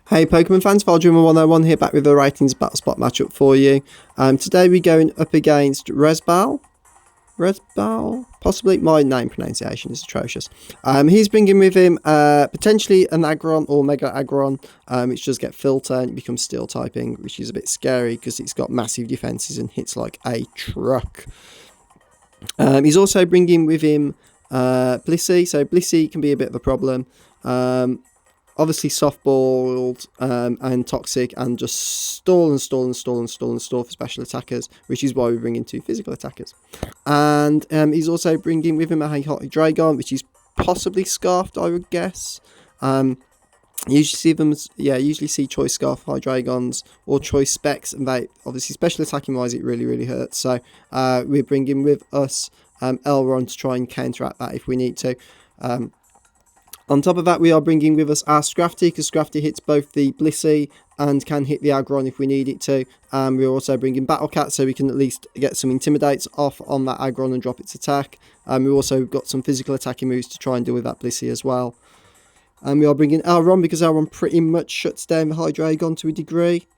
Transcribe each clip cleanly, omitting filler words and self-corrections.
Hey Pokemon fans, Dreamer 101 here, back with a ratings battle spot matchup for you. Today we're going up against Resbal, possibly. My name pronunciation is atrocious. He's bringing with him potentially an Aggron or Mega Aggron, which does get filter and it becomes steel typing, which is a bit scary because it's got massive defenses and hits like a truck. He's also bringing with him Blissey, so Blissey can be a bit of a problem. Obviously soft-balled and toxic and just stall for special attackers, which is why we bring in two physical attackers. And he's also bringing with him a Hydreigon, which is possibly Scarfed, I would guess. Usually see them as, usually see Choice Scarf Hydreigons or Choice Specs, and they obviously special attacking wise it really hurts. So we're bringing with us Elron to try and counteract that if we need to. On top of that, we are bringing with us our Scrafty, because Scrafty hits both the Blissey and can hit the Aggron if we need it to. We're also bringing Battle Cat, so we can at least get some Intimidates off on that Aggron and drop its attack. We've also got some physical attacking moves to try and deal with that Blissey as well. And we are bringing Elron, because Elron pretty much shuts down the Hydreigon to a degree.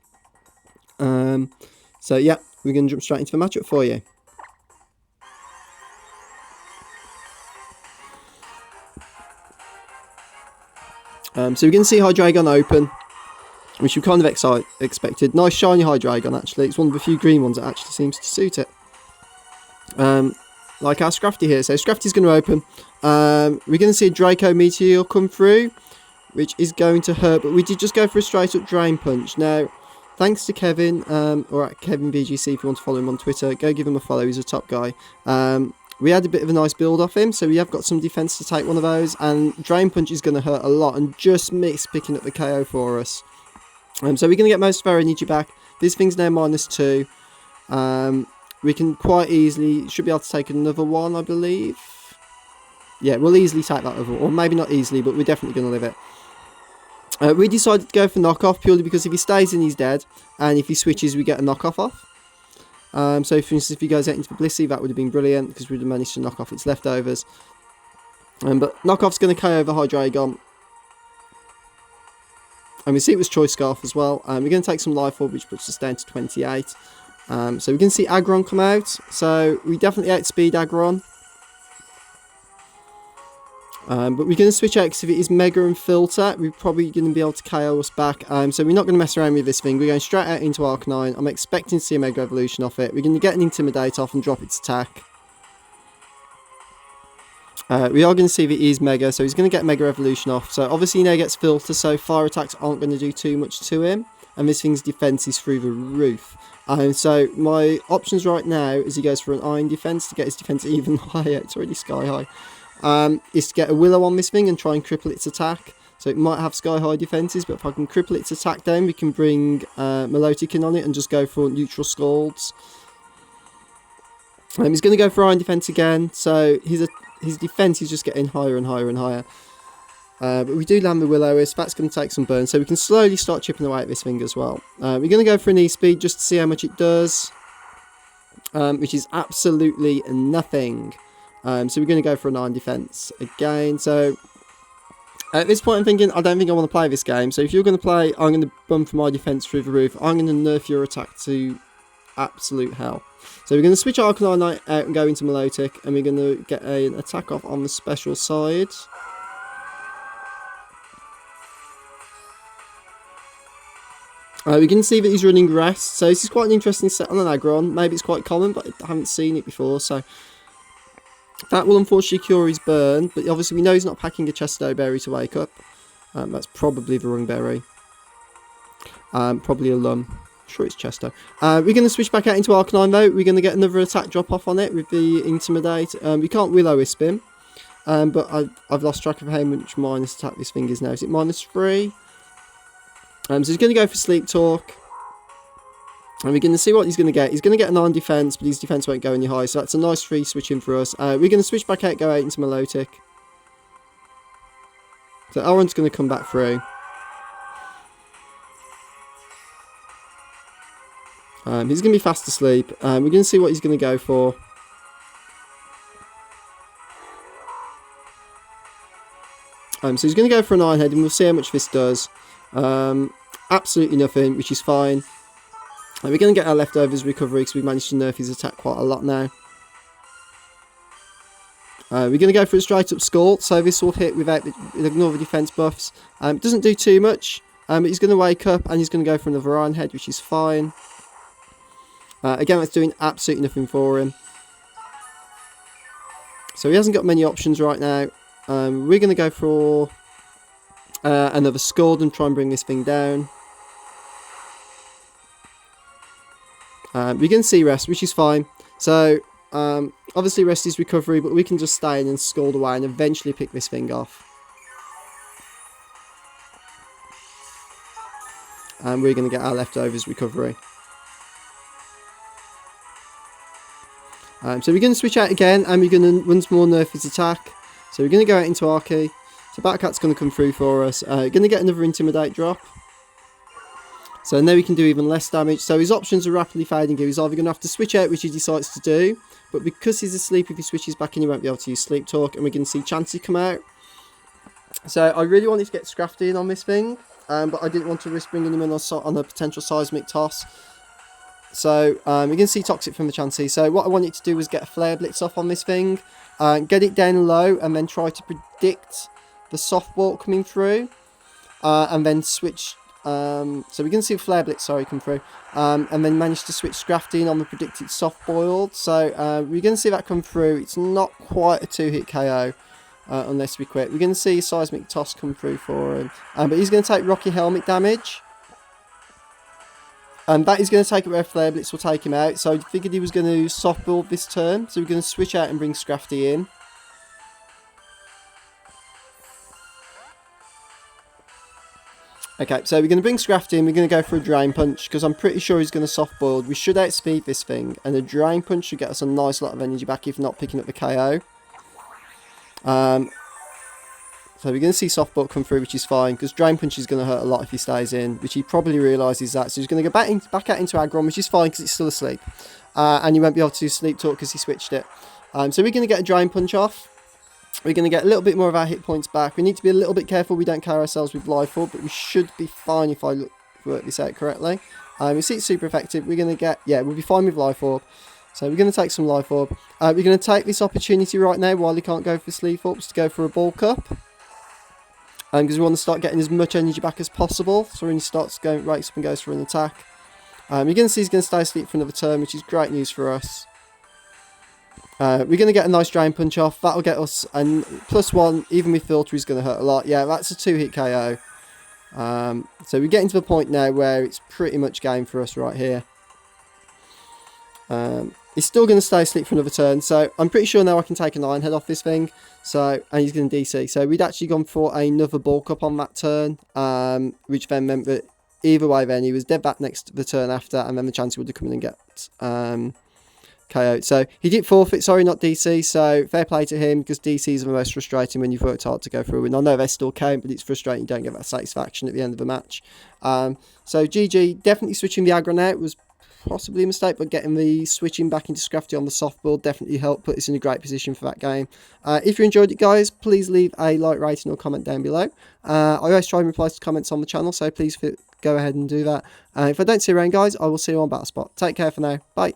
So yeah, we're going to jump straight into the matchup for you. So we can see Hydreigon open, which we kind of expected. Nice shiny Hydreigon actually. It's one of the few green ones that actually seems to suit it. Like our Scrafty here. So Scrafty's going to open. We're going to see a Draco Meteor come through, which is going to hurt. But we did just go for a straight up Drain Punch. Now, thanks to Kevin, or at Kevin VGC if you want to follow him on Twitter. Go give him a follow. He's a top guy. We had a bit of a nice build off him, so we have got some defense to take one of those, and Drain Punch is going to hurt a lot and just miss picking up the KO for us. So we're going to get most of our energy back. This thing's now -2. We can quite easily, should be able to take another one, I believe. Yeah, we'll easily take that over, or maybe not easily, but we're definitely going to live it. We decided to go for knockoff purely because if he stays in, he's dead, and if he switches, we get a knockoff off. So for instance, if he goes out into the Blissey, that would have been brilliant because we'd have managed to knock off its leftovers. But knockoff's going to KO over Hydreigon. And we see it was Choice Scarf as well. We're going to take some Life Orb, which puts us down to 28. So we can see Aggron come out. So we definitely outspeed Aggron. But we're going to switch out because if it is Mega and Filter, we're probably going to be able to KO us back. So we're not going to mess around with this thing. We're going straight out into Arcanine. I'm expecting to see a Mega Evolution off it. We're going to get an Intimidate off and drop its attack. We are going to see if it is Mega, so he's going to get Mega Evolution off. So obviously he now gets Filter, so fire attacks aren't going to do too much to him. And this thing's defense is through the roof. So my options right now is he goes for an Iron Defense to get his defense even higher. It's already sky high. Is to get a Willow on this thing and try and cripple its attack. So it might have sky high defenses, but if I can cripple its attack down, we can bring Milotic in on it and just go for neutral Scalds. He's going to go for Iron Defense again, so his defense is just getting higher and higher and higher. But we do land the Will-O-Wisp, that's going to take some burn, so we can slowly start chipping away at this thing as well. We're going to go for an E-Speed just to see how much it does, which is absolutely nothing. So we're going to go for a 9 defense again. So at this point I'm thinking, I don't think I want to play this game. So if you're going to play, I'm going to bump my defense through the roof. I'm going to nerf your attack to absolute hell. So we're going to switch Arcanine out and go into Milotic. And we're going to get an attack off on the special side. We can see that he's running Rest. So this is quite an interesting set on an Aggron. Maybe it's quite common, but I haven't seen it before. So that will unfortunately cure his burn, but obviously we know he's not packing a Chesto berry to wake up. That's probably the wrong berry. Probably a Lum. I'm sure it's Chesto. We're going to switch back out into Arcanine though. We're going to get another attack drop off on it with the Intimidate. We can't Will-O-Wisp him, but I've lost track of how much minus attack this thing is now. Is it -3? So he's going to go for Sleep Talk. And we're going to see what he's going to get. He's going to get a 9 defense, but his defense won't go any higher. So that's a nice free switch in for us. We're going to switch back out, go out into Milotic. So Elron's going to come back through. He's going to be fast asleep. We're going to see what he's going to go for. So he's going to go for an Iron Head, and we'll see how much this does. So absolutely nothing, which is fine. And we're going to get our leftovers recovery because we've managed to nerf his attack quite a lot now. We're going to go for a straight up Scald, so this will hit without ignore the defense buffs. It doesn't do too much, but he's going to wake up and he's going to go for another Iron Head, which is fine. Again, that's doing absolutely nothing for him. So he hasn't got many options right now. We're going to go for another Scald and try and bring this thing down. We're going to see rest, which is fine. So obviously rest is recovery, but we can just stay in and Scald away and eventually pick this thing off. And we're going to get our leftovers recovery. So we're going to switch out again, and we're going to once more nerf his attack. So we're going to go out into Arky. So Batcat's going to come through for us. Going to get another Intimidate drop. So now he can do even less damage. So his options are rapidly fading here. He's either going to have to switch out, which he decides to do, but because he's asleep, if he switches back in, he won't be able to use Sleep Talk, and we're going to see Chansey come out. So I really wanted to get Scrafty in on this thing, but I didn't want to risk bringing him in on a potential Seismic Toss. So we're going to see Toxic from the Chansey. So what I wanted to do was get a Flare Blitz off on this thing, get it down low, and then try to predict the Softball coming through, and then switch. So we're going to see a Flare Blitz, come through, and then manage to switch Scrafty in on the predicted Soft Boiled. So we're going to see that come through. It's not quite a 2-hit KO. Unless we quit. We're going to see Seismic Toss come through for him. But he's going to take Rocky Helmet damage. And that is going to take it where Flare Blitz will take him out. So I figured he was going to soft build this turn. So we're going to switch out and bring Scrafty in. Okay, so we're going to bring Scrafty in. We're going to go for a Drain Punch, because I'm pretty sure he's going to soft boiled. We should outspeed this thing. And a Drain Punch should get us a nice lot of energy back, if not picking up the KO. So we're going to see Softball come through, which is fine, because Drain Punch is going to hurt a lot if he stays in, which he probably realises that. So he's going to go back out into Aggron, which is fine because it's still asleep. And he won't be able to Sleep Talk because he switched it. So we're going to get a Drain Punch off. We're going to get a little bit more of our hit points back. We need to be a little bit careful we don't carry ourselves with Life Orb, but we should be fine if I work this out correctly. We see it's super effective. We're going to get, we'll be fine with Life Orb. So we're going to take some Life Orb. We're going to take this opportunity right now while he can't go for Sleep Orbs to go for a Bulk Up. Because we want to start getting as much energy back as possible. So when he starts going rakes up and goes for an attack. You're going to see he's going to stay asleep for another turn, which is great news for us. We're going to get a nice Drain Punch off. That'll get us, and +1, even with Filter, is going to hurt a lot. Yeah, that's a 2-hit KO. So we're getting to the point now where it's pretty much game for us right here. He's still going to stay asleep for another turn, so I'm pretty sure now I can take an Iron Head off this thing. So, and he's going to DC. So we'd actually gone for another Bulk Up on that turn, which then meant that either way then he was dead back next to the turn after, and then the Chansey would have come in and get KO'd. So he did forfeit, sorry, not DC, so fair play to him, because DCs are the most frustrating when you've worked hard to go through a win. I know they still count, but it's frustrating you don't get that satisfaction at the end of the match. So GG, definitely switching the Aggron out was possibly a mistake, but getting the switching back into Scrafty on the soft build definitely helped put us in a great position for that game. If you enjoyed it, guys, please leave a like, rating or comment down below. I always try and reply to comments on the channel, so please go ahead and do that. If I don't see you around, guys, I will see you on Battle Spot. Take care for now. Bye.